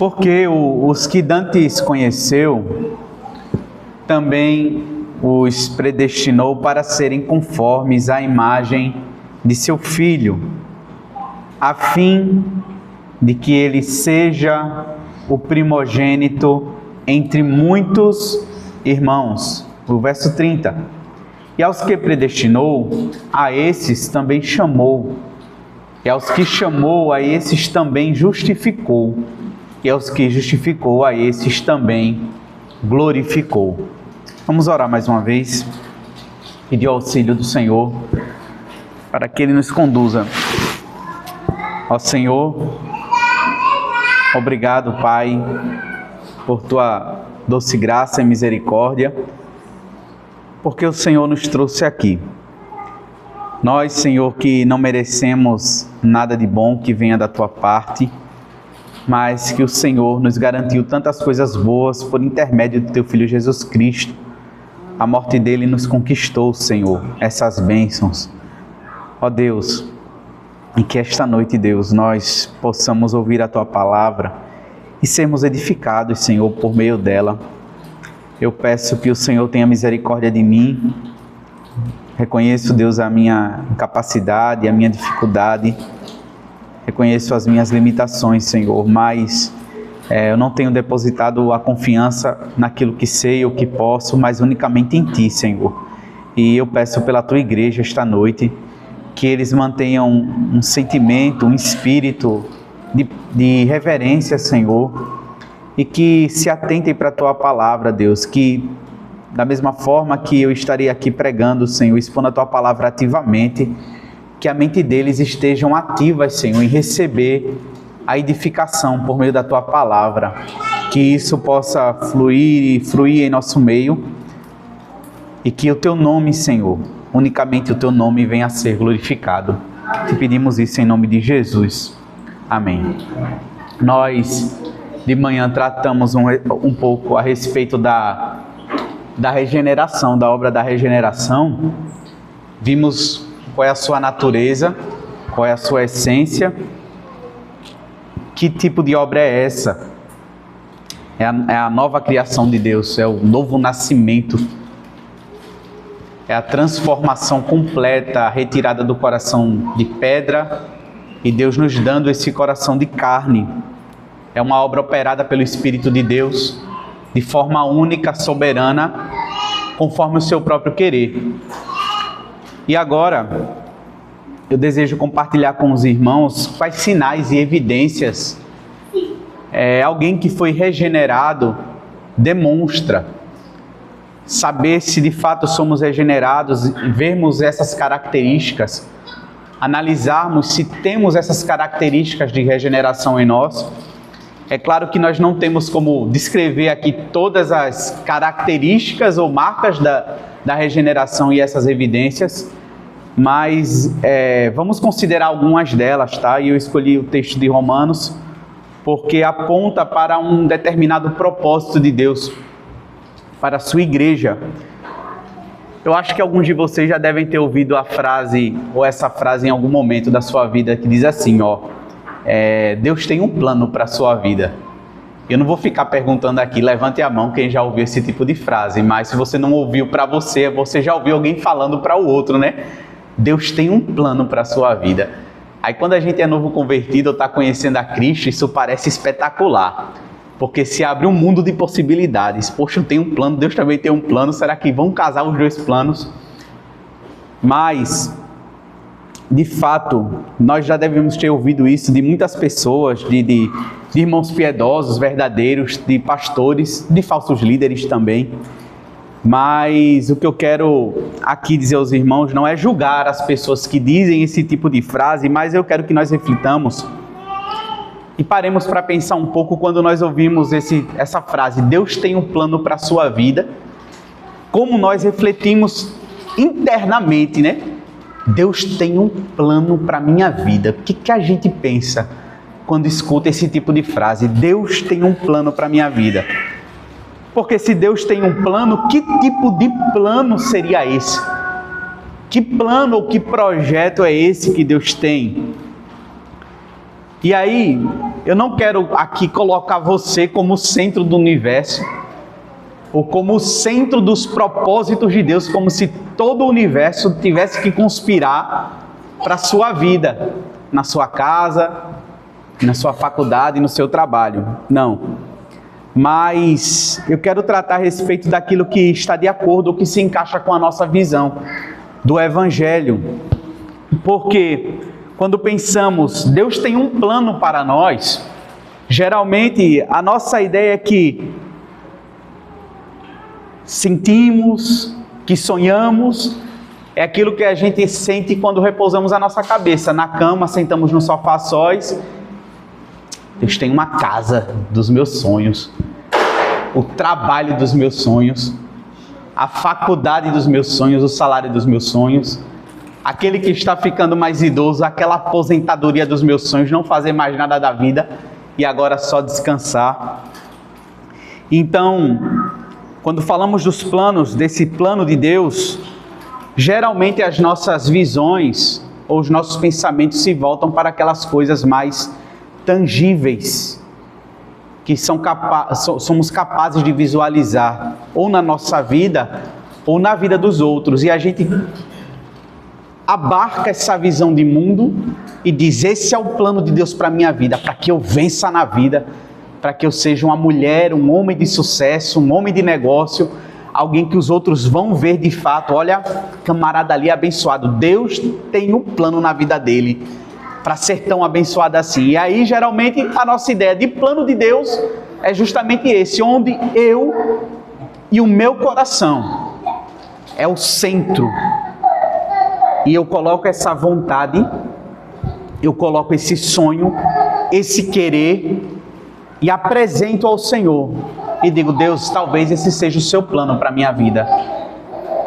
Porque os que dantes conheceu, também os predestinou para serem conformes à imagem de seu Filho, a fim de que ele seja o primogênito entre muitos irmãos. O verso 30. E aos que predestinou, a esses também chamou. E aos que chamou, a esses também justificou. E aos que justificou, a esses também glorificou. Vamos orar mais uma vez, pedir o auxílio do Senhor, para que Ele nos conduza. Ó Senhor, obrigado, Pai, por Tua doce graça e misericórdia, porque o Senhor nos trouxe aqui. Nós, Senhor, que não merecemos nada de bom que venha da Tua parte, mas que o Senhor nos garantiu tantas coisas boas por intermédio do Teu Filho Jesus Cristo. A morte dele nos conquistou, Senhor, essas bênçãos. Ó Deus, e que esta noite, Deus, nós possamos ouvir a Tua palavra e sermos edificados, Senhor, por meio dela. Eu peço que o Senhor tenha misericórdia de mim. Reconheço, Deus, a minha incapacidade, a minha dificuldade. Reconheço as minhas limitações, Senhor, mas eu não tenho depositado a confiança naquilo que sei ou que posso, mas unicamente em Ti, Senhor. E eu peço pela Tua igreja esta noite, que eles mantenham um sentimento, um espírito de reverência, Senhor, e que se atentem para a Tua palavra, Deus, que da mesma forma que eu estarei aqui pregando, Senhor, expondo a Tua palavra ativamente, que a mente deles estejam ativas, Senhor, em receber a edificação por meio da Tua palavra, que isso possa fluir em nosso meio, e que o Teu nome, Senhor, unicamente o Teu nome venha a ser glorificado. Te pedimos isso em nome de Jesus. Amém. Nós, de manhã, tratamos um pouco a respeito da regeneração, da obra da regeneração. Vimos qual é a sua natureza, qual é a sua essência, que tipo de obra é essa? É a nova criação de Deus, é o novo nascimento, é a transformação completa, a retirada do coração de pedra e Deus nos dando esse coração de carne. É uma obra operada pelo Espírito de Deus, de forma única, soberana, conforme o seu próprio querer. E agora, eu desejo compartilhar com os irmãos quais sinais e evidências alguém que foi regenerado demonstra. Saber se de fato somos regenerados, vermos essas características, analisarmos se temos essas características de regeneração em nós. É claro que nós não temos como descrever aqui todas as características ou marcas da regeneração e essas evidências, mas vamos considerar algumas delas, tá? E eu escolhi o texto de Romanos porque aponta para um determinado propósito de Deus para a sua igreja. Eu acho que alguns de vocês já devem ter ouvido a frase, ou essa frase em algum momento da sua vida, que diz assim, Deus tem um plano para a sua vida. Eu não vou ficar perguntando aqui, levante a mão quem já ouviu esse tipo de frase, mas se você não ouviu para você, você já ouviu alguém falando para o outro, né? Deus tem um plano para a sua vida. Aí quando a gente é novo convertido ou está conhecendo a Cristo, isso parece espetacular, porque se abre um mundo de possibilidades. Poxa, eu tenho um plano, Deus também tem um plano, será que vão casar os dois planos? Mas, de fato, nós já devemos ter ouvido isso de muitas pessoas, de irmãos piedosos, verdadeiros, de pastores, de falsos líderes também. Mas o que eu quero aqui dizer aos irmãos não é julgar as pessoas que dizem esse tipo de frase, mas eu quero que nós reflitamos e paremos para pensar um pouco quando nós ouvimos essa frase, Deus tem um plano para a sua vida, como nós refletimos internamente, né? Deus tem um plano para a minha vida. O que a gente pensa quando escuta esse tipo de frase? Deus tem um plano para a minha vida. Porque se Deus tem um plano, que tipo de plano seria esse? Que plano ou que projeto é esse que Deus tem? E aí, eu não quero aqui colocar você como centro do universo, ou como o centro dos propósitos de Deus, como se todo o universo tivesse que conspirar para a sua vida, na sua casa, na sua faculdade, no seu trabalho. Não. Mas eu quero tratar a respeito daquilo que está de acordo, que se encaixa com a nossa visão do Evangelho. Porque quando pensamos, Deus tem um plano para nós, geralmente a nossa ideia é que sentimos, que sonhamos, é aquilo que a gente sente quando repousamos a nossa cabeça na cama, sentamos no sofá sós. Deus tem uma casa dos meus sonhos, o trabalho dos meus sonhos, a faculdade dos meus sonhos, o salário dos meus sonhos, aquele que está ficando mais idoso, aquela aposentadoria dos meus sonhos, não fazer mais nada da vida e agora só descansar. Então, quando falamos dos planos, desse plano de Deus, geralmente as nossas visões ou os nossos pensamentos se voltam para aquelas coisas mais tangíveis, que somos capazes de visualizar, ou na nossa vida, ou na vida dos outros. E a gente abarca essa visão de mundo e diz: esse é o plano de Deus para a minha vida, para que eu vença na vida, para que eu seja uma mulher, um homem de sucesso, um homem de negócio, alguém que os outros vão ver de fato. Olha, camarada ali abençoado, Deus tem um plano na vida dele para ser tão abençoado assim. E aí, geralmente, a nossa ideia de plano de Deus é justamente esse, onde eu e o meu coração é o centro. E eu coloco essa vontade, eu coloco esse sonho, esse querer, e apresento ao Senhor. E digo: Deus, talvez esse seja o seu plano para a minha vida.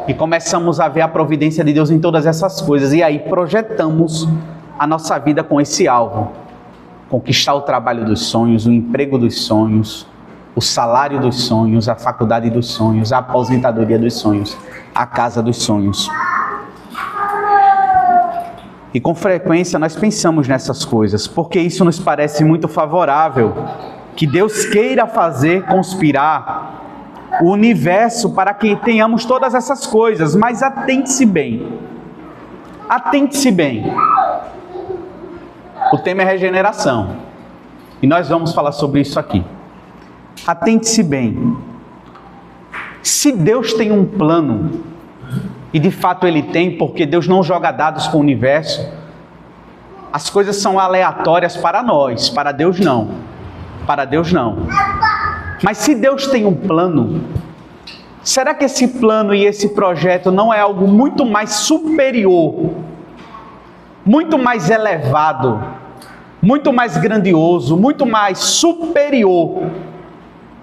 E começamos a ver a providência de Deus em todas essas coisas. E aí projetamos a nossa vida com esse alvo. Conquistar o trabalho dos sonhos, o emprego dos sonhos, o salário dos sonhos, a faculdade dos sonhos, a aposentadoria dos sonhos, a casa dos sonhos. E com frequência nós pensamos nessas coisas, porque isso nos parece muito favorável, que Deus queira fazer conspirar o universo para que tenhamos todas essas coisas. Mas atente-se bem, atente-se bem. O tema é regeneração, e nós vamos falar sobre isso aqui. Atente-se bem. Se Deus tem um plano, e de fato Ele tem, porque Deus não joga dados com o universo, as coisas são aleatórias para nós, para Deus não. Para Deus não. Mas se Deus tem um plano, será que esse plano e esse projeto não é algo muito mais superior, muito mais elevado, muito mais grandioso, muito mais superior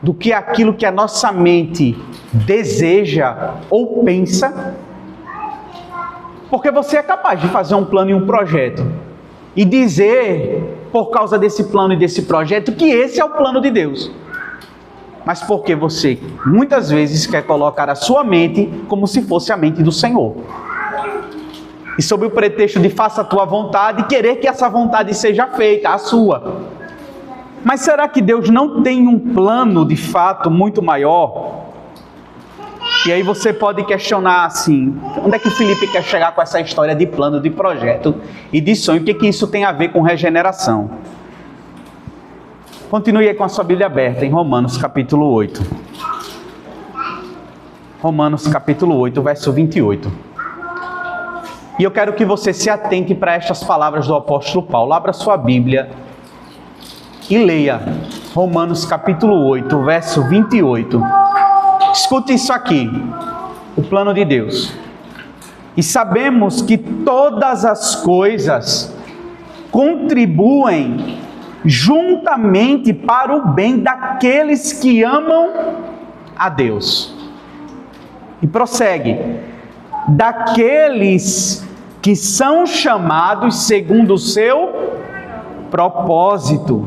do que aquilo que a nossa mente deseja ou pensa? Porque você é capaz de fazer um plano e um projeto e dizer, por causa desse plano e desse projeto, que esse é o plano de Deus. Mas porque você muitas vezes quer colocar a sua mente como se fosse a mente do Senhor. E sob o pretexto de faça a tua vontade, querer que essa vontade seja feita, a sua. Mas será que Deus não tem um plano de fato muito maior? E aí você pode questionar assim: onde é que Felipe quer chegar com essa história de plano, de projeto e de sonho? O que isso tem a ver com regeneração? Continue aí com a sua Bíblia aberta em Romanos capítulo 8. Romanos capítulo 8, verso 28. E eu quero que você se atente para estas palavras do apóstolo Paulo. Abra sua Bíblia e leia Romanos capítulo 8, verso 28. Escute isso aqui, o plano de Deus. E sabemos que todas as coisas contribuem juntamente para o bem daqueles que amam a Deus. E prossegue: daqueles que são chamados segundo o seu propósito.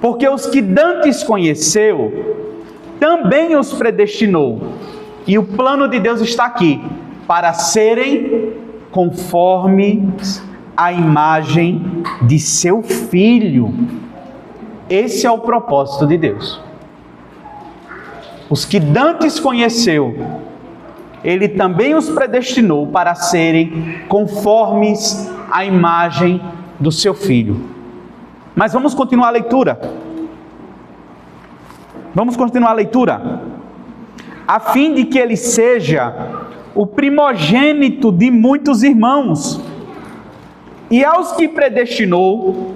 Porque os que dantes conheceu, também os predestinou. E o plano de Deus está aqui, para serem conformes à imagem de seu Filho. Esse é o propósito de Deus. Os que dantes conheceu, Ele também os predestinou para serem conformes à imagem do seu Filho. Mas vamos continuar a leitura. Vamos continuar a leitura. A fim de que Ele seja o primogênito de muitos irmãos. E aos que predestinou,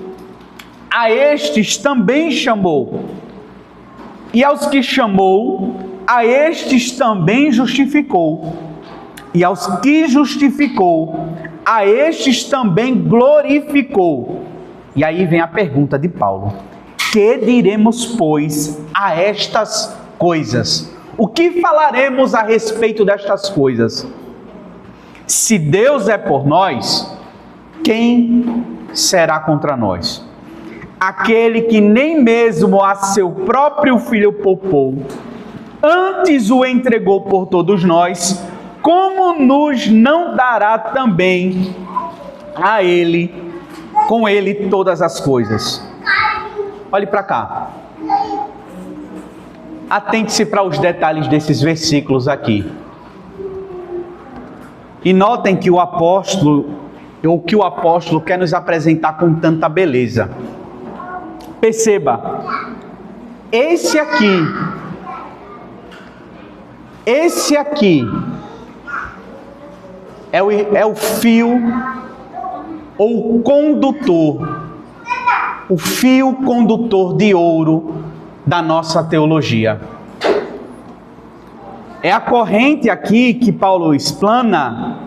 a estes também chamou. E aos que chamou, a estes também justificou. E aos que justificou, a estes também glorificou. E aí vem a pergunta de Paulo: que diremos, pois, a estas coisas? O que falaremos a respeito destas coisas? Se Deus é por nós, quem será contra nós? Aquele que nem mesmo a seu próprio Filho poupou, antes o entregou por todos nós, como nos não dará também a Ele, com Ele todas as coisas? Olhe para cá. Atente-se para os detalhes desses versículos aqui. E notem que o apóstolo quer nos apresentar com tanta beleza. Perceba, esse aqui é o fio ou o condutor, o fio condutor de ouro da nossa teologia. É a corrente aqui que Paulo explana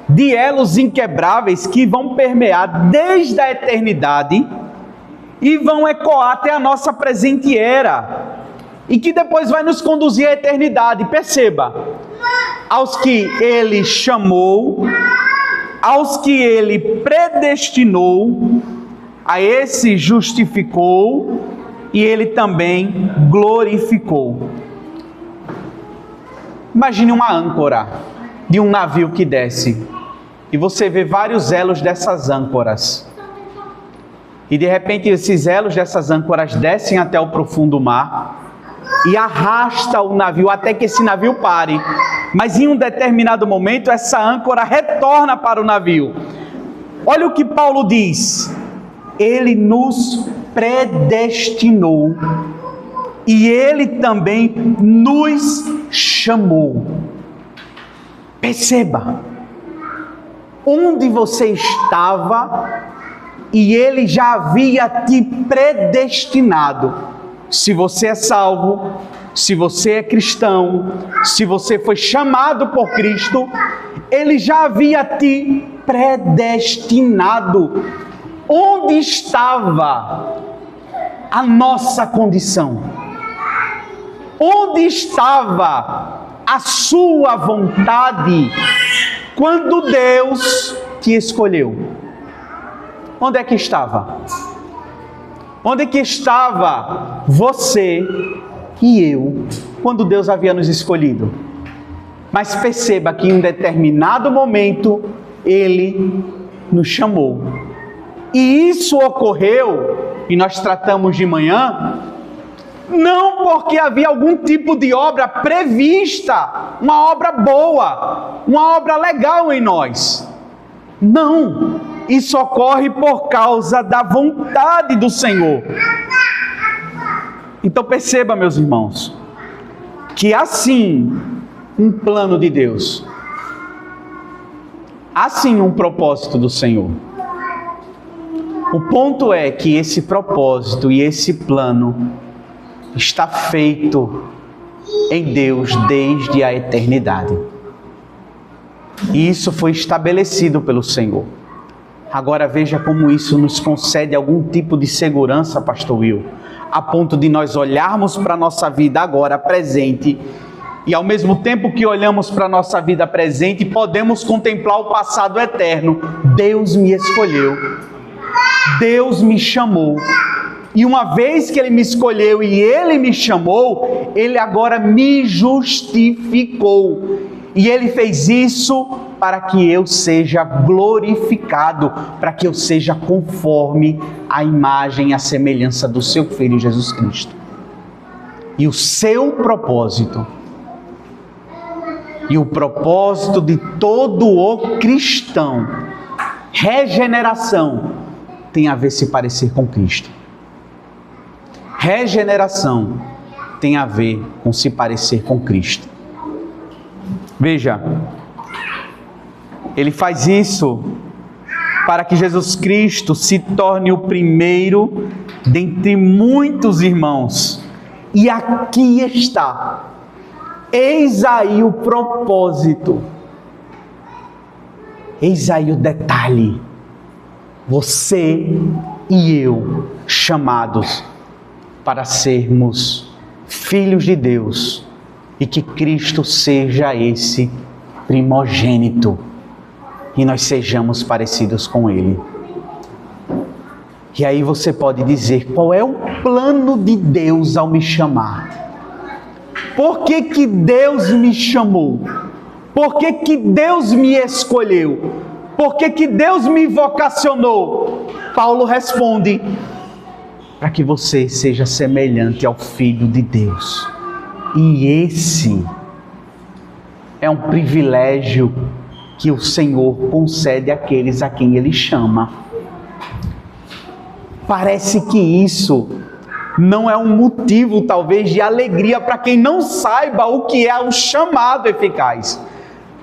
de elos inquebráveis que vão permear desde a eternidade e vão ecoar até a nossa presente era, e que depois vai nos conduzir à eternidade. Perceba, aos que Ele chamou, aos que Ele predestinou, a esse justificou, e Ele também glorificou. Imagine uma âncora de um navio que desce, e você vê vários elos dessas âncoras. E de repente esses elos dessas âncoras descem até o profundo mar e arrasta o navio até que esse navio pare. Mas em um determinado momento essa âncora retorna para o navio. Olha o que Paulo diz: Ele nos predestinou e Ele também nos chamou. Perceba, onde você estava e Ele já havia te predestinado. Se você é salvo, se você é cristão, se você foi chamado por Cristo, Ele já havia te predestinado. Onde estava a nossa condição? Onde estava a sua vontade quando Deus te escolheu? Onde é que estava? Onde é que estava você e eu quando Deus havia nos escolhido? Mas perceba que em um determinado momento Ele nos chamou. E isso ocorreu, e nós tratamos de manhã, não porque havia algum tipo de obra prevista, uma obra boa, uma obra legal em nós. Não, isso ocorre por causa da vontade do Senhor. Então perceba, meus irmãos, que assim um plano de Deus, assim um propósito do Senhor. O ponto é que esse propósito e esse plano está feito em Deus desde a eternidade. E isso foi estabelecido pelo Senhor. Agora veja como isso nos concede algum tipo de segurança, pastor Will, a ponto de nós olharmos para a nossa vida agora, presente, e ao mesmo tempo que olhamos para a nossa vida presente, podemos contemplar o passado eterno. Deus me escolheu, Deus me chamou, e uma vez que Ele me escolheu e Ele me chamou, Ele agora me justificou, e Ele fez isso para que eu seja glorificado, para que eu seja conforme a imagem e a semelhança do seu Filho Jesus Cristo. E o seu propósito, e o propósito de todo o cristão, regeneração, tem a ver se parecer com Cristo. Regeneração tem a ver com se parecer com Cristo. Veja, ele faz isso para que Jesus Cristo se torne o primeiro dentre muitos irmãos. E aqui está, eis aí o propósito, eis aí o detalhe. Você e eu, chamados para sermos filhos de Deus, e que Cristo seja esse primogênito, e nós sejamos parecidos com Ele. E aí você pode dizer, qual é o plano de Deus ao me chamar? Por que que Deus me chamou? Por que que Deus me escolheu? Por que que Deus me vocacionou? Paulo responde, para que você seja semelhante ao Filho de Deus. E esse é um privilégio que o Senhor concede àqueles a quem Ele chama. Parece que isso não é um motivo, talvez, de alegria para quem não saiba o que é o chamado eficaz.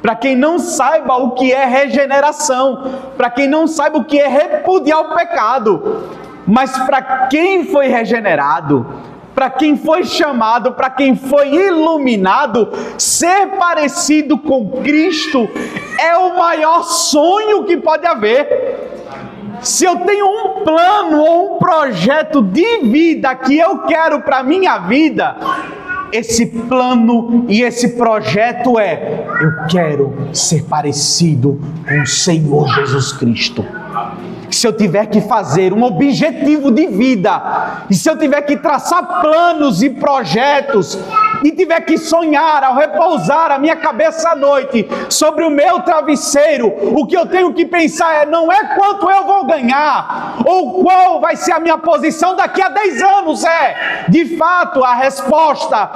Para quem não saiba o que é regeneração. Para quem não saiba o que é repudiar o pecado. Mas para quem foi regenerado, para quem foi chamado, para quem foi iluminado, ser parecido com Cristo é o maior sonho que pode haver. Se eu tenho um plano ou um projeto de vida que eu quero para a minha vida, esse plano e esse projeto é: eu quero ser parecido com o Senhor Jesus Cristo. Se eu tiver que fazer um objetivo de vida, e se eu tiver que traçar planos e projetos, e tiver que sonhar ao repousar a minha cabeça à noite sobre o meu travesseiro, o que eu tenho que pensar não é quanto eu vou ganhar, ou qual vai ser a minha posição daqui a 10 anos, de fato a resposta,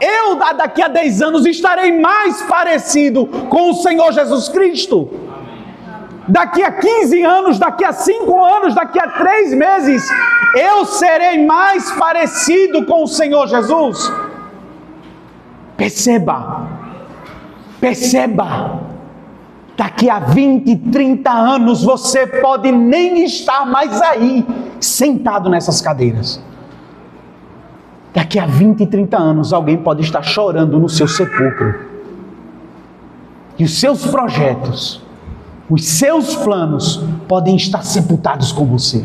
eu daqui a 10 anos estarei mais parecido com o Senhor Jesus Cristo. Daqui a 15 anos, daqui a 5 anos, daqui a 3 meses, eu serei mais parecido com o Senhor Jesus. Perceba, daqui a 20, 30 anos, você pode nem estar mais aí, sentado nessas cadeiras. Daqui a 20, 30 anos, alguém pode estar chorando no seu sepulcro. E os seus projetos, os seus planos podem estar sepultados com você.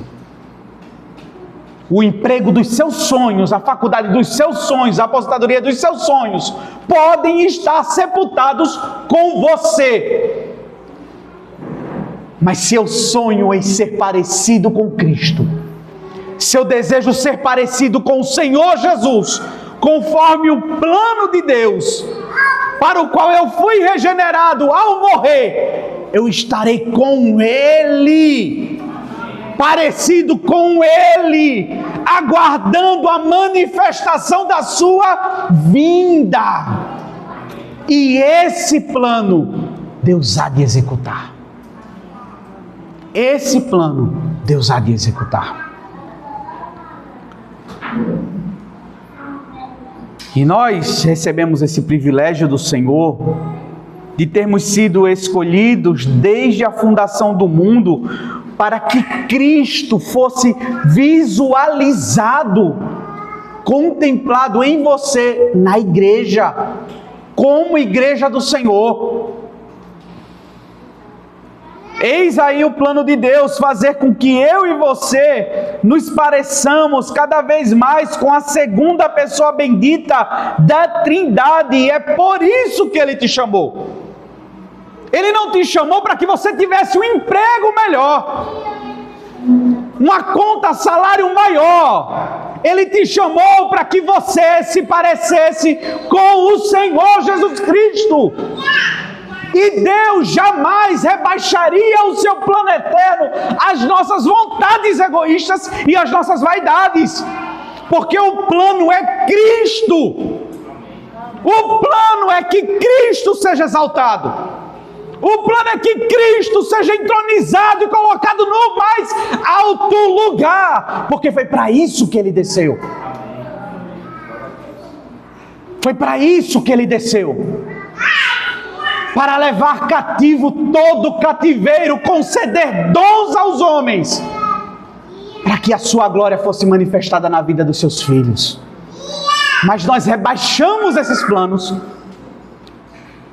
O emprego dos seus sonhos, a faculdade dos seus sonhos, a aposentadoria dos seus sonhos podem estar sepultados com você. Mas se eu sonho em ser parecido com Cristo, se eu desejo ser parecido com o Senhor Jesus, conforme o plano de Deus, para o qual eu fui regenerado ao morrer, eu estarei com Ele, parecido com Ele, aguardando a manifestação da sua vinda. E esse plano Deus há de executar. Esse plano Deus há de executar. E nós recebemos esse privilégio do Senhor de termos sido escolhidos desde a fundação do mundo para que Cristo fosse visualizado, contemplado em você, na igreja, como igreja do Senhor. Eis aí o plano de Deus, fazer com que eu e você nos pareçamos cada vez mais com a segunda pessoa bendita da Trindade, e é por isso que Ele te chamou. Ele não te chamou para que você tivesse um emprego melhor, uma conta, salário maior. Ele te chamou para que você se parecesse com o Senhor Jesus Cristo. E Deus jamais rebaixaria o seu plano eterno às nossas vontades egoístas e às nossas vaidades. Porque o plano é Cristo. O plano é que Cristo seja exaltado. O plano é que Cristo seja entronizado e colocado no mais alto lugar. Porque foi para isso que Ele desceu. Foi para isso que Ele desceu. Para levar cativo todo cativeiro, conceder dons aos homens, para que a sua glória fosse manifestada na vida dos seus filhos. Mas nós rebaixamos esses planos,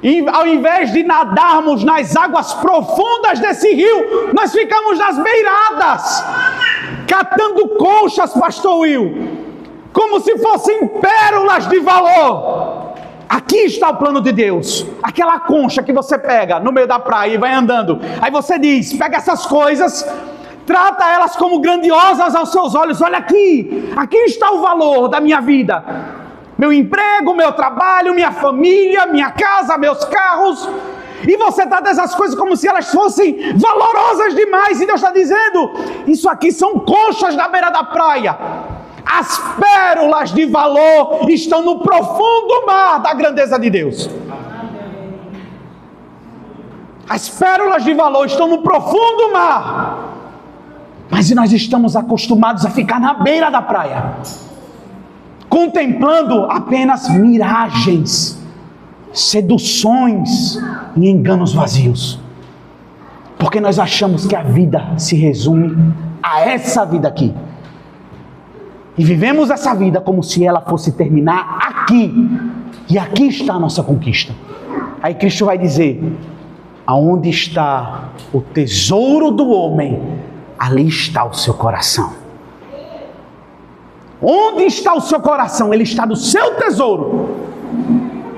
e ao invés de nadarmos nas águas profundas desse rio, nós ficamos nas beiradas, catando conchas, pastor Will, como se fossem pérolas de valor. Aqui está o plano de Deus. Aquela concha que você pega no meio da praia e vai andando. Aí você diz, pega essas coisas, trata elas como grandiosas aos seus olhos. Olha aqui, aqui está o valor da minha vida. Meu emprego, meu trabalho, minha família, minha casa, meus carros. E você trata essas coisas como se elas fossem valorosas demais. E Deus está dizendo, isso aqui são conchas na beira da praia. As pérolas de valor estão no profundo mar da grandeza de Deus. As pérolas de valor estão no profundo mar. Mas nós estamos acostumados a ficar na beira da praia, contemplando apenas miragens, seduções e enganos vazios. Porque nós achamos que a vida se resume a essa vida aqui. E vivemos essa vida como se ela fosse terminar aqui. E aqui está a nossa conquista. Aí Cristo vai dizer, aonde está o tesouro do homem, ali está o seu coração. Onde está o seu coração? Ele está no seu tesouro.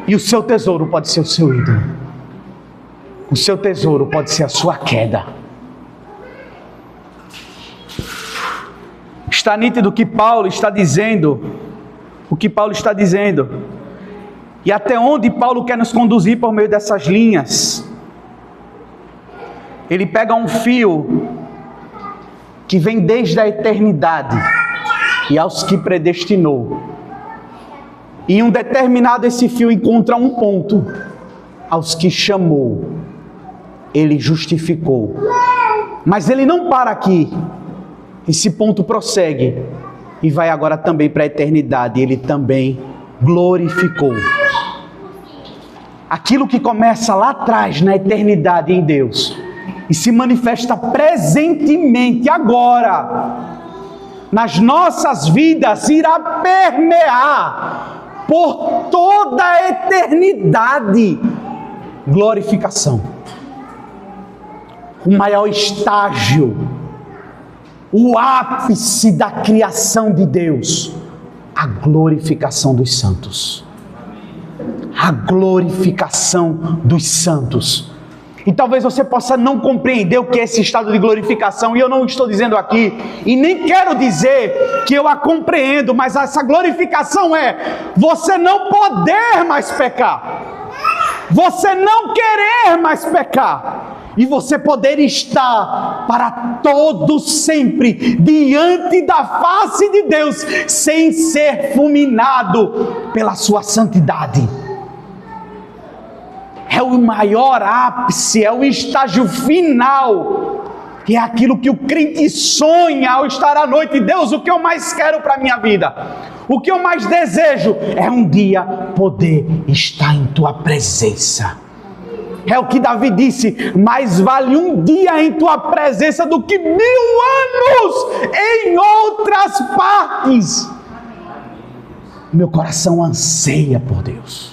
E o seu tesouro pode ser o seu ídolo. O seu tesouro pode ser a sua queda. Está nítido que Paulo está dizendo, o que Paulo está dizendo, e até onde Paulo quer nos conduzir por meio dessas linhas. Ele pega um fio que vem desde a eternidade e aos que predestinou. E em um determinado esse fio encontra um ponto, aos que chamou, ele justificou. Mas ele não para aqui. Esse ponto prossegue e vai agora também para a eternidade. Ele também glorificou. Aquilo que começa lá atrás, na eternidade em Deus, e se manifesta presentemente agora, nas nossas vidas, irá permear por toda a eternidade. Glorificação. O maior estágio, o ápice da criação de Deus, a glorificação dos santos. A glorificação dos santos. E talvez você possa não compreender o que é esse estado de glorificação, e eu não estou dizendo aqui, e nem quero dizer que eu a compreendo, mas essa glorificação é você não poder mais pecar, você não querer mais pecar, e você poder estar para todo sempre diante da face de Deus, sem ser fulminado pela sua santidade. É o maior ápice, é o estágio final, que é aquilo que o crente sonha ao estar à noite. Deus, o que eu mais quero para a minha vida, o que eu mais desejo é um dia poder estar em tua presença. É o que Davi disse, mais vale um dia em tua presença do que 1000 anos em outras partes. Meu coração anseia por Deus.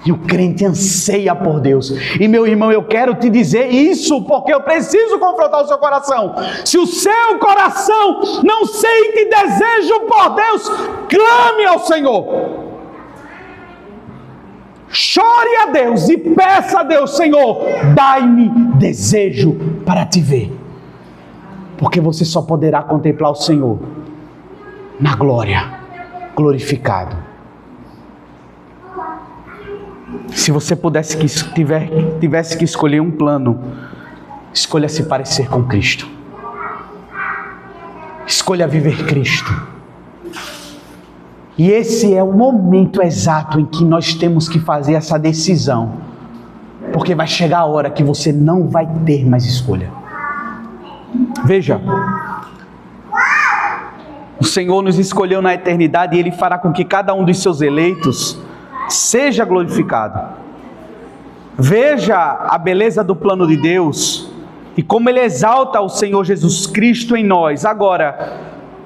E o crente anseia por Deus. E meu irmão, eu quero te dizer isso, porque eu preciso confrontar o seu coração. Se o seu coração não sente desejo por Deus, clame ao Senhor. Chore a Deus e peça a Deus, Senhor, dai-me desejo para te ver. Porque você só poderá contemplar o Senhor na glória, glorificado. Se você tivesse que escolher um plano, escolha se parecer com Cristo. Escolha viver Cristo. E esse é o momento exato em que nós temos que fazer essa decisão. Porque vai chegar a hora que você não vai ter mais escolha. Veja, o Senhor nos escolheu na eternidade e Ele fará com que cada um dos seus eleitos seja glorificado. Veja a beleza do plano de Deus e como Ele exalta o Senhor Jesus Cristo em nós. Agora,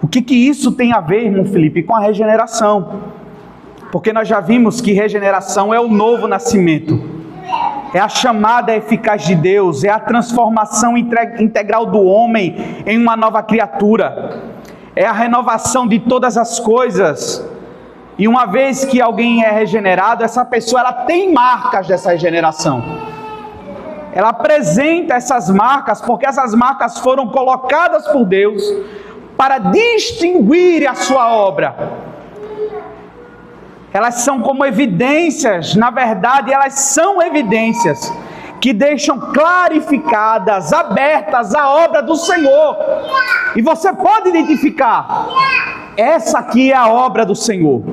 o que isso tem a ver, irmão Felipe, com a regeneração? Porque nós já vimos que regeneração é o novo nascimento. É a chamada eficaz de Deus, é a transformação integral do homem em uma nova criatura. É a renovação de todas as coisas. E uma vez que alguém é regenerado, essa pessoa ela tem marcas dessa regeneração. Ela apresenta essas marcas, porque essas marcas foram colocadas por Deus para distinguir a sua obra. Elas são como evidências, na verdade elas são evidências que deixam clarificadas, abertas a obra do Senhor. E você pode identificar, essa aqui é a obra do Senhor.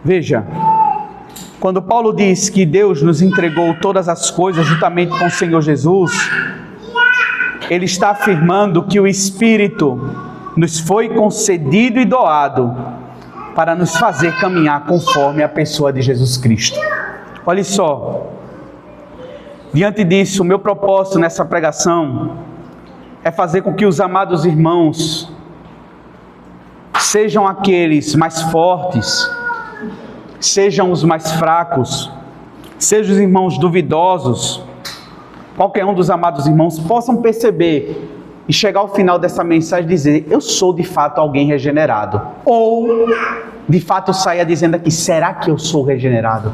Veja, quando Paulo diz que Deus nos entregou todas as coisas juntamente com o Senhor Jesus, ele está afirmando que o Espírito nos foi concedido e doado para nos fazer caminhar conforme a pessoa de Jesus Cristo. Olha só, diante disso, o meu propósito nessa pregação é fazer com que os amados irmãos sejam aqueles mais fortes, sejam os mais fracos, sejam os irmãos duvidosos, qualquer um dos amados irmãos possam perceber e chegar ao final dessa mensagem e dizer: eu sou de fato alguém regenerado. Ou de fato saia dizendo aqui: será que eu sou regenerado?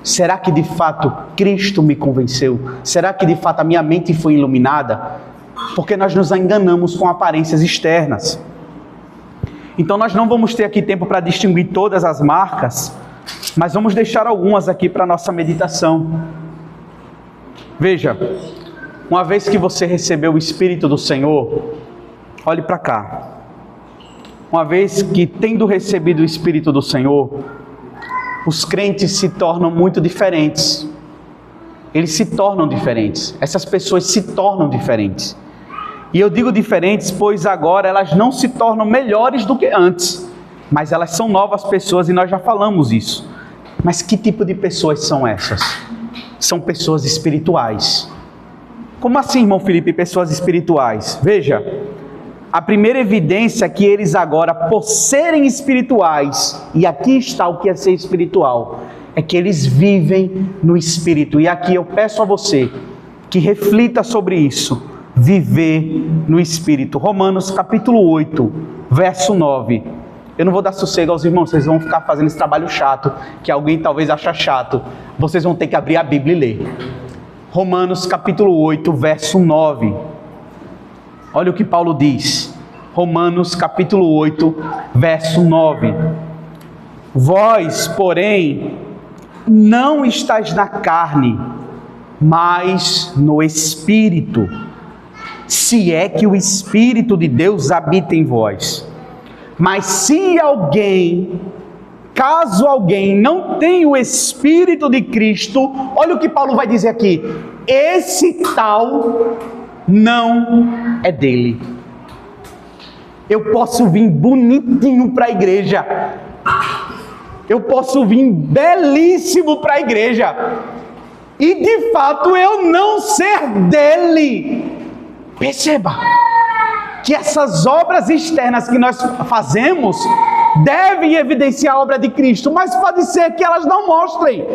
Será que de fato Cristo me convenceu? Será que de fato a minha mente foi iluminada? Porque nós nos enganamos com aparências externas. Então nós não vamos ter aqui tempo para distinguir todas as marcas, mas vamos deixar algumas aqui para a nossa meditação. Veja, uma vez que você recebeu o Espírito do Senhor, olhe para cá. Uma vez que tendo recebido o Espírito do Senhor, os crentes se tornam muito diferentes. Eles se tornam diferentes. Essas pessoas se tornam diferentes. E eu digo diferentes, pois agora elas não se tornam melhores do que antes, mas elas são novas pessoas e nós já falamos isso. Mas que tipo de pessoas são essas? São pessoas espirituais. Como assim, irmão Felipe, pessoas espirituais? Veja, a primeira evidência que eles agora, por serem espirituais, e aqui está o que é ser espiritual, é que eles vivem no Espírito. E aqui eu peço a você que reflita sobre isso. Viver no Espírito. Romanos capítulo 8, verso 9. Eu não vou dar sossego aos irmãos, vocês vão ficar fazendo esse trabalho chato, que alguém talvez ache chato. Vocês vão ter que abrir a Bíblia e ler. Romanos capítulo 8, verso 9. Olha o que Paulo diz. Romanos capítulo 8, verso 9. Vós, porém, não estáis na carne, mas no Espírito, se é que o Espírito de Deus habita em vós. Mas se caso alguém não tem o Espírito de Cristo, olha o que Paulo vai dizer aqui: esse tal não é dele. Eu posso vir bonitinho para a igreja, eu posso vir belíssimo para a igreja, e de fato eu não ser dele. Perceba que essas obras externas que nós fazemos devem evidenciar a obra de Cristo, mas pode ser que elas não mostrem,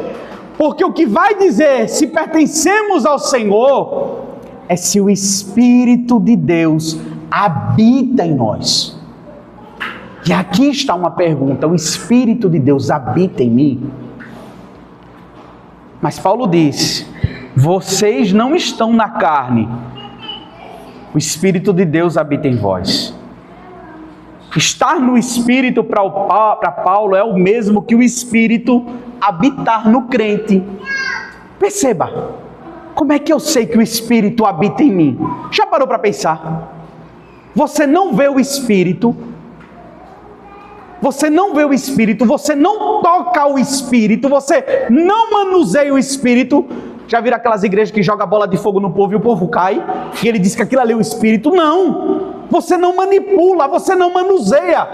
porque o que vai dizer se pertencemos ao Senhor é se o Espírito de Deus habita em nós. E aqui está uma pergunta: o Espírito de Deus habita em mim? Mas Paulo diz: vocês não estão na carne, o Espírito de Deus habita em vós. Estar no Espírito para Paulo é o mesmo que o Espírito habitar no crente. Perceba, como é que eu sei que o Espírito habita em mim? Já parou para pensar? Você não vê o Espírito, você não vê o Espírito, você não toca o Espírito, você não manuseia o Espírito. Já viram aquelas igrejas que jogam bola de fogo no povo e o povo cai? E ele diz que aquilo ali é o Espírito. Não! Você não manipula, você não manuseia.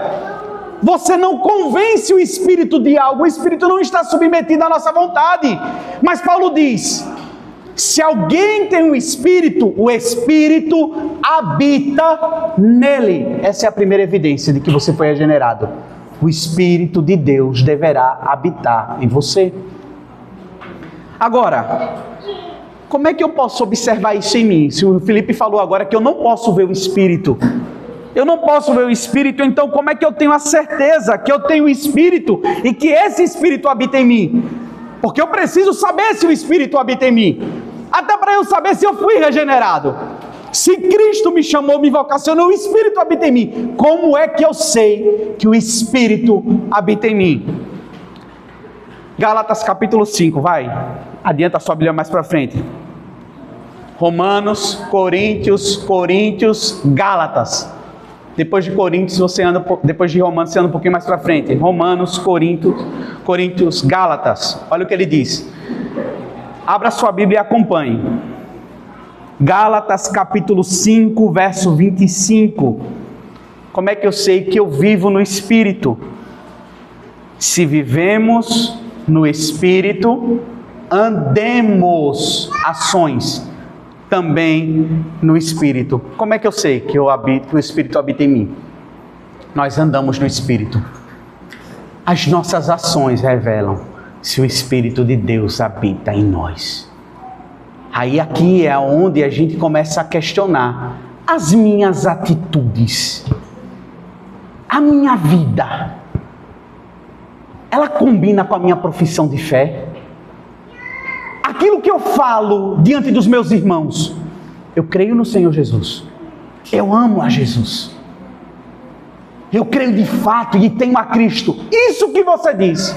Você não convence o Espírito de algo. O Espírito não está submetido à nossa vontade. Mas Paulo diz, se alguém tem um Espírito, o Espírito habita nele. Essa é a primeira evidência de que você foi regenerado. O Espírito de Deus deverá habitar em você. Agora, como é que eu posso observar isso em mim? Se o Felipe falou agora que eu não posso ver o Espírito, eu não posso ver o Espírito, então como é que eu tenho a certeza que eu tenho o Espírito e que esse Espírito habita em mim? Porque eu preciso saber se o Espírito habita em mim, até para eu saber se eu fui regenerado. Se Cristo me chamou, me vocacionou, o Espírito habita em mim. Como é que eu sei que o Espírito habita em mim? Gálatas capítulo 5, vai. Adianta a sua Bíblia mais para frente. Romanos, Coríntios, Gálatas. Depois de Coríntios, depois de Romanos, você anda um pouquinho mais para frente. Romanos, Coríntios, Gálatas. Olha o que ele diz. Abra sua Bíblia e acompanhe. Gálatas capítulo 5, verso 25. Como é que eu sei que eu vivo no Espírito? Se vivemos no Espírito, andemos, ações, também no Espírito. Como é que eu sei que o Espírito habita em mim? Nós andamos no Espírito. As nossas ações revelam se o Espírito de Deus habita em nós. Aí aqui é onde a gente começa a questionar as minhas atitudes, a minha vida. Ela combina com a minha profissão de fé? Aquilo que eu falo diante dos meus irmãos, eu creio no Senhor Jesus, eu amo a Jesus, eu creio de fato e tenho a Cristo. Isso que você diz,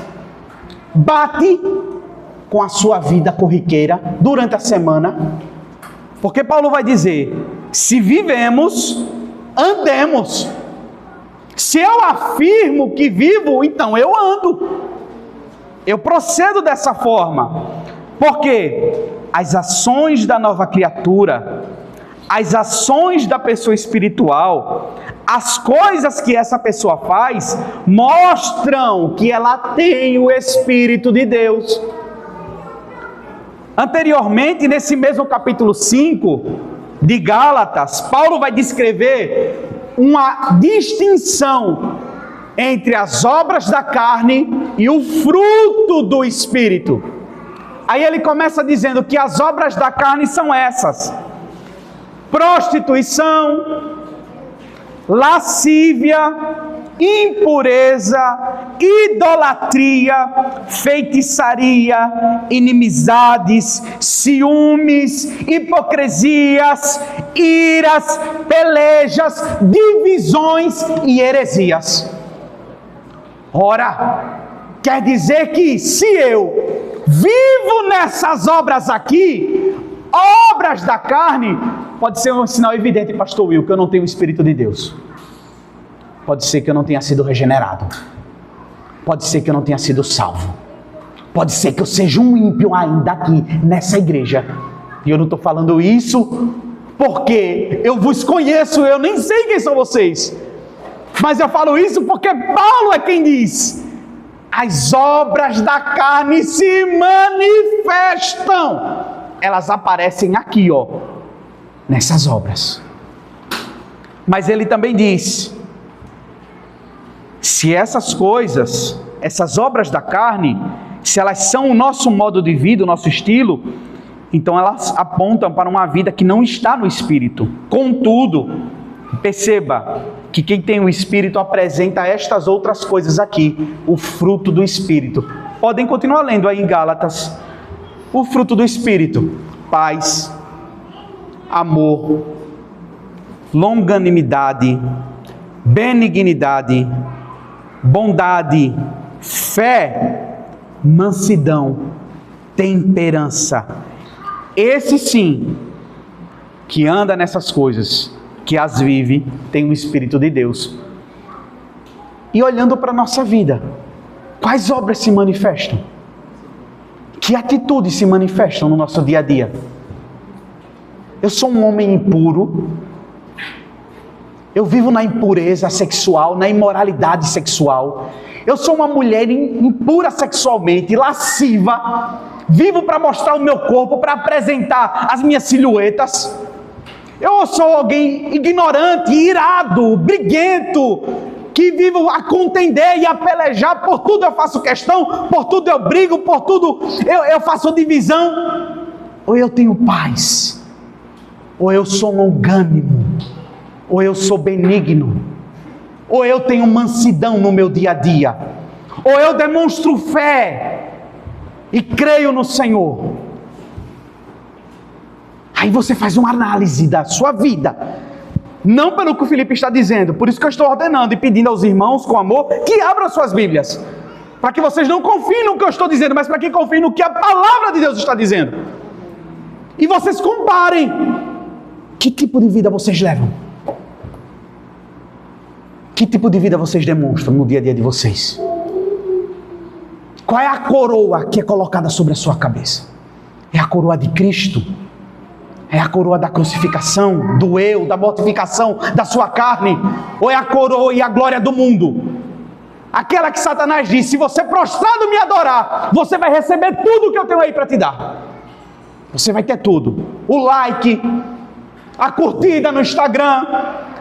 bate com a sua vida corriqueira durante a semana, porque Paulo vai dizer, se vivemos, andemos. Se eu afirmo que vivo, então eu ando. Eu procedo dessa forma. Porque as ações da nova criatura, as ações da pessoa espiritual, as coisas que essa pessoa faz, mostram que ela tem o Espírito de Deus. Anteriormente, nesse mesmo capítulo 5 de Gálatas, Paulo vai descrever uma distinção entre as obras da carne e o fruto do Espírito. Aí ele começa dizendo que as obras da carne são essas: prostituição, lascívia, impureza, idolatria, feitiçaria, inimizades, ciúmes, hipocrisias, iras, pelejas, divisões e heresias. Ora, quer dizer que se eu vivo nessas obras aqui, obras da carne, pode ser um sinal evidente, pastor Will, que eu não tenho o Espírito de Deus. Pode ser que eu não tenha sido regenerado. Pode ser que eu não tenha sido salvo. Pode ser que eu seja um ímpio ainda aqui nessa igreja. E eu não estou falando isso porque eu vos conheço, eu nem sei quem são vocês. Mas eu falo isso porque Paulo é quem diz: as obras da carne se manifestam. Elas aparecem aqui, ó, nessas obras. Mas ele também diz: se essas coisas, essas obras da carne, se elas são o nosso modo de vida, o nosso estilo, então elas apontam para uma vida que não está no Espírito. Contudo, perceba que quem tem o Espírito apresenta estas outras coisas aqui, o fruto do Espírito. Podem continuar lendo aí em Gálatas. O fruto do Espírito: paz, amor, longanimidade, benignidade, bondade, fé, mansidão, temperança. Esse sim, que anda nessas coisas, que as vive, tem o Espírito de Deus. E olhando para a nossa vida, quais obras se manifestam? Que atitudes se manifestam no nosso dia a dia? Eu sou um homem impuro. Eu vivo na impureza sexual, na imoralidade sexual. Eu sou uma mulher impura sexualmente, lasciva. Vivo para mostrar o meu corpo, para apresentar as minhas silhuetas. Eu sou alguém ignorante, irado, briguento, que vivo a contender e a pelejar. Por tudo eu faço questão, por tudo eu brigo, por tudo eu faço divisão. Ou eu tenho paz, ou eu sou longânimo, ou eu sou benigno, ou eu tenho mansidão no meu dia a dia, ou eu demonstro fé e creio no Senhor. Aí você faz uma análise da sua vida, não pelo que o Felipe está dizendo. Por isso que eu estou ordenando e pedindo aos irmãos com amor que abram suas Bíblias, para que vocês não confiem no que eu estou dizendo, mas para que confiem no que a palavra de Deus está dizendo. E vocês comparem que tipo de vida vocês levam, que tipo de vida vocês demonstram no dia a dia de vocês. Qual é a coroa que é colocada sobre a sua cabeça? É a coroa de Cristo? É a coroa da crucificação, do eu, da mortificação da sua carne? Ou é a coroa e a glória do mundo? Aquela que Satanás diz: se você prostrado me adorar, você vai receber tudo que eu tenho aí para te dar. Você vai ter tudo. O like, a curtida no Instagram,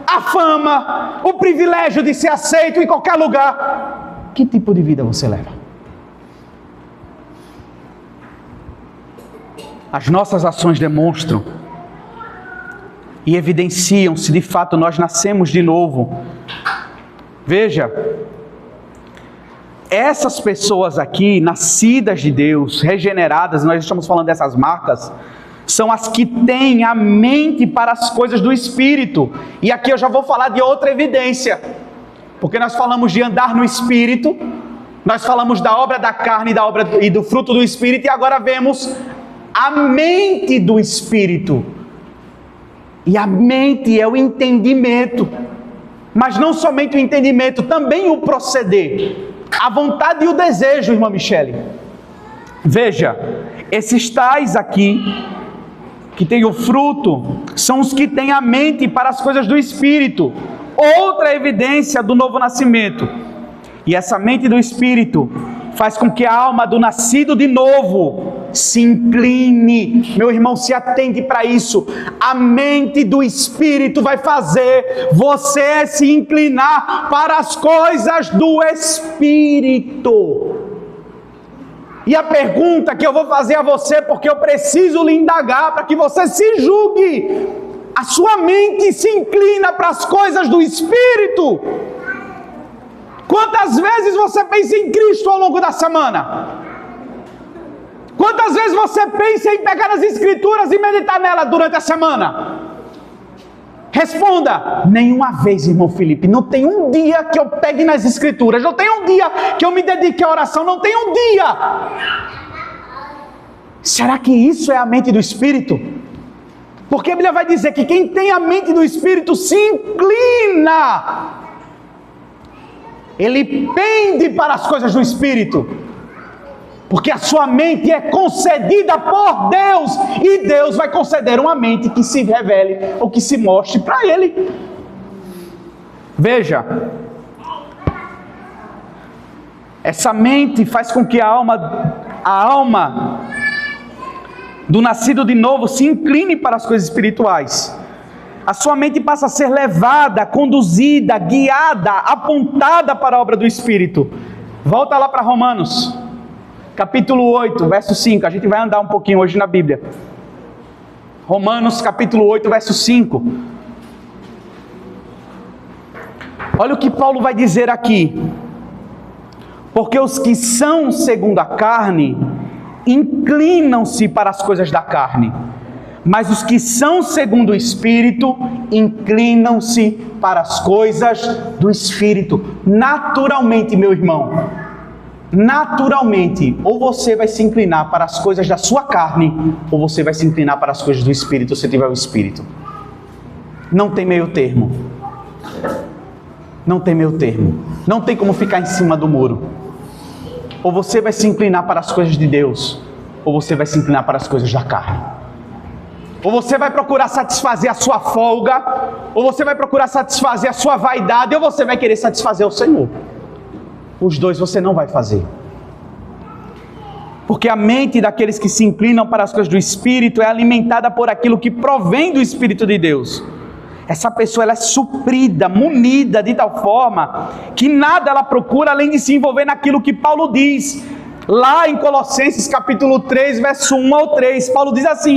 a fama, o privilégio de ser aceito em qualquer lugar. Que tipo de vida você leva? As nossas ações demonstram e evidenciam se de fato nós nascemos de novo. Veja, essas pessoas aqui, nascidas de Deus, regeneradas, nós estamos falando dessas marcas, são as que têm a mente para as coisas do Espírito. E aqui eu já vou falar de outra evidência, porque nós falamos de andar no Espírito, nós falamos da obra da carne e do fruto do Espírito, e agora vemos a mente do Espírito. E a mente é o entendimento, mas não somente o entendimento, também o proceder, a vontade e o desejo, irmã Michele. Veja, esses tais aqui, que têm o fruto, são os que têm a mente para as coisas do Espírito. Outra evidência do novo nascimento. E essa mente do Espírito faz com que a alma do nascido de novo se incline. Meu irmão, se atente para isso. A mente do Espírito vai fazer você se inclinar para as coisas do Espírito. E a pergunta que eu vou fazer a você, porque eu preciso lhe indagar para que você se julgue: a sua mente se inclina para as coisas do Espírito? Quantas vezes você pensa em Cristo ao longo da semana? Quantas vezes você pensa em pegar as Escrituras e meditar nela durante a semana? Responda: nenhuma vez, irmão Felipe. Não tem um dia que eu pegue nas Escrituras, não tem um dia que eu me dedique à oração, não tem um dia. Será que isso é a mente do Espírito? Porque a Bíblia vai dizer que quem tem a mente do Espírito se inclina, ele pende para as coisas do Espírito, porque a sua mente é concedida por Deus, e Deus vai conceder uma mente que se revele ou que se mostre para Ele. Veja, essa mente faz com que a alma do nascido de novo se incline para as coisas espirituais. A sua mente passa a ser levada, conduzida, guiada, apontada para a obra do Espírito. Volta lá para Romanos, capítulo 8, verso 5. A gente vai andar um pouquinho hoje na Bíblia. Romanos, capítulo 8, verso 5. Olha o que Paulo vai dizer aqui. Porque os que são segundo a carne inclinam-se para as coisas da carne, mas os que são segundo o Espírito inclinam-se para as coisas do Espírito. Naturalmente, meu irmão, naturalmente, ou você vai se inclinar para as coisas da sua carne, ou você vai se inclinar para as coisas do Espírito, se tiver o Espírito. Não tem meio termo. Não tem meio termo. Não tem como ficar em cima do muro. Ou você vai se inclinar para as coisas de Deus, ou você vai se inclinar para as coisas da carne. Ou você vai procurar satisfazer a sua folga, ou você vai procurar satisfazer a sua vaidade, ou você vai querer satisfazer o Senhor. Os dois você não vai fazer. Porque a mente daqueles que se inclinam para as coisas do Espírito é alimentada por aquilo que provém do Espírito de Deus. Essa pessoa ela é suprida, munida de tal forma que nada ela procura além de se envolver naquilo que Paulo diz. Lá em Colossenses capítulo 3, verso 1 ao 3, Paulo diz assim,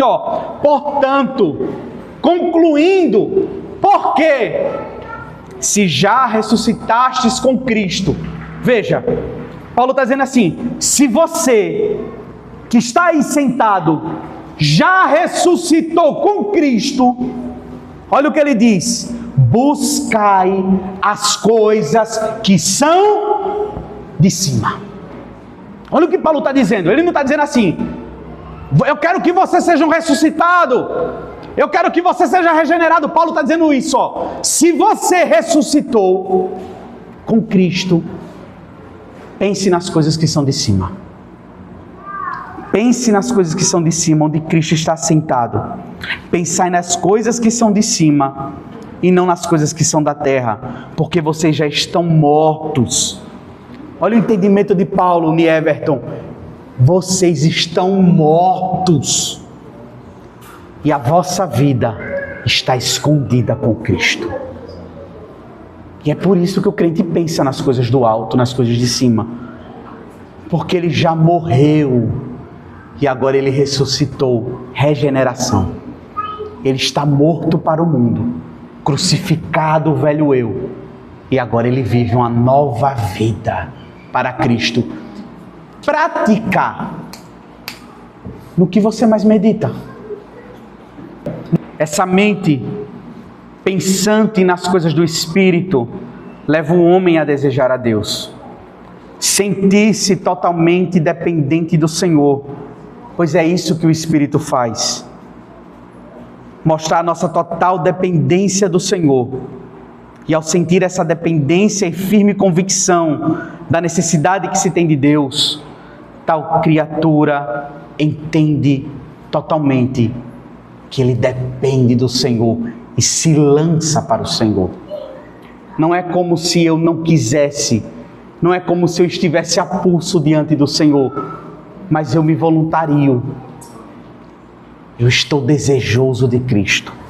portanto, concluindo, porque se já ressuscitastes com Cristo, veja, Paulo está dizendo assim, se você que está aí sentado, já ressuscitou com Cristo, olha o que ele diz, buscai as coisas que são de cima. Olha o que Paulo está dizendo, ele não está dizendo assim, eu quero que você seja um ressuscitado, eu quero que você seja regenerado. Paulo está dizendo isso, se você ressuscitou com Cristo, pense nas coisas que são de cima. Pense nas coisas que são de cima, onde Cristo está sentado. Pensai nas coisas que são de cima e não nas coisas que são da terra, porque vocês já estão mortos. Olha o entendimento de Paulo, Everton. Vocês estão mortos e a vossa vida está escondida com Cristo. E é por isso que o crente pensa nas coisas do alto, nas coisas de cima, porque ele já morreu e agora ele ressuscitou. Regeneração. Ele está morto para o mundo, crucificado o velho eu, e agora ele vive uma nova vida para Cristo. Prática no que você mais medita. Essa mente pensante nas coisas do Espírito leva o homem a desejar a Deus, sentir-se totalmente dependente do Senhor, pois é isso que o Espírito faz, mostrar a nossa total dependência do Senhor. E ao sentir essa dependência e firme convicção da necessidade que se tem de Deus, tal criatura entende totalmente que ele depende do Senhor e se lança para o Senhor. Não é como se eu não quisesse, não é como se eu estivesse a pulso diante do Senhor, mas eu me voluntario. Eu estou desejoso de Cristo.